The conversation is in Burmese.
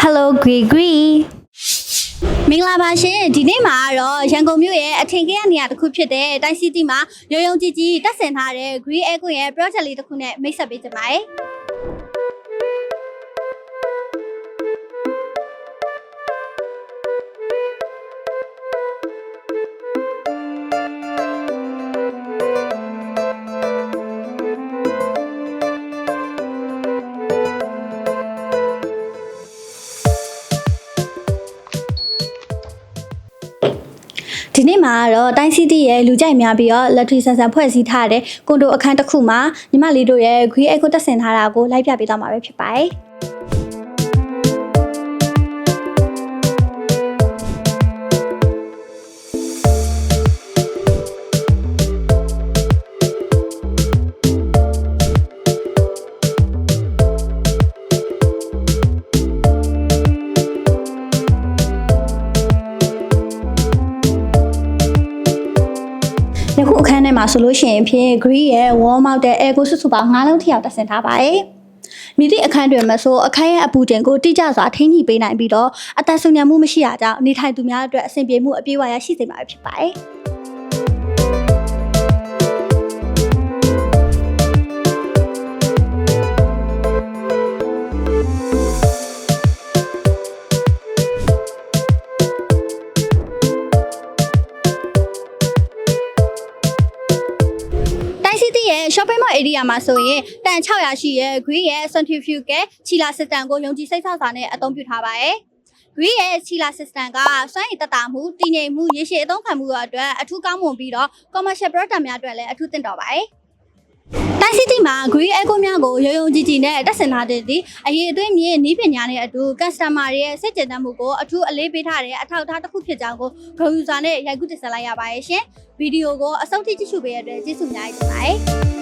Hello Gregory မင်္ဂလာပါရှင်ဒီနေ့မှာတော့ရန်ကုန်မြို့ရဲ့အထင်ကရနေရာတစ်ခုဖြစ်တဲ့တိုင်းစီတီမှာရုံရုံကြီးကြီးတက်ဆင်ထားတဲ့ Green Echo ရဲ့ project လေးတစ်ခုနဲ့မိတ်ဆက်ပေးကြပါမယ်ဒီနေ့မှာတော့တိုင်းစီတီရဲ့လူကြိုက်များပြီးတော့လက်ထရီဆန်ဆန်ဖွဲ့စည်းထားတဲ့ကွန်ဒိုအခန်းတစ်ခုမှာညီမလေးတို့ရဲ့ Green Echo တက်ဆင်ထားတာကိုလိုက်ပြပေးသွားမှာပဲဖြစ်ပါတယ်ယခုအခန်းထဲမှာဆိုလို့ရှိရင်ဖြင့် Green ရဲ့ wall mount တဲ့ air ကိုစုစုပေါင်း9လုံးထိအောင်တက်ဆင်ထားပါတယ်။မိသည့်အခန်းတွင်မှာဆိုအခန်းရဲ့အပူချိန်ကိုတိကျစွာထိန်းညှိပေးနိုင်ပြီးတော့အသက်ဆုံးမှုမရှိတာကြောင့်နေထိုင်သူများအတွက်အဆင်ပြေမှုအပြည့်အဝရရှိစေမှာဖြစ်ပါတယ်။shopping mall area မှာဆိုရင်တန်600ရှိရဲ့ Green ရဲ့ centrifugal chiller system ကိုယုံကြည်စိတ်ဆောက်စွာနဲ့အသုံးပြုထားပါတယ်။ Green ရဲ့ chiller system ကစွမ်းရည်တက်တာမှုတည်ငြိမ်မှုရေရှည်အသုံးခံမှုအတွက်အထူးကောင်းမွန်ပြီးတော့ commercial product များအတွက်လည်းအထူးသင့်တော်ပါတယ်။တိုင်းစီတီမှာ Green Echo များကိုရုံရုံကြီးကြီးနဲ့တက်ဆင်ထားတဲ့ဒီအရေးအသွေးမြင့်နည်းပညာနဲ့အတူ customer တွေရဲ့စိတ်ကြည်နမှုကိုအထူးအလေးပေးထားတဲ့အထောက်အထားတစ်ခုဖြစ်ကြောင်းကိုဂုဏ်ယူစွာနဲ့ရိုက်ကူးတင်ဆက်လိုက်ရပါတယ်ရှင်။ဗီဒီယိုကိုအဆုံးထိကြည့်ရှုပေးရတဲ့ကျေးဇူးများတင်ပါတယ်။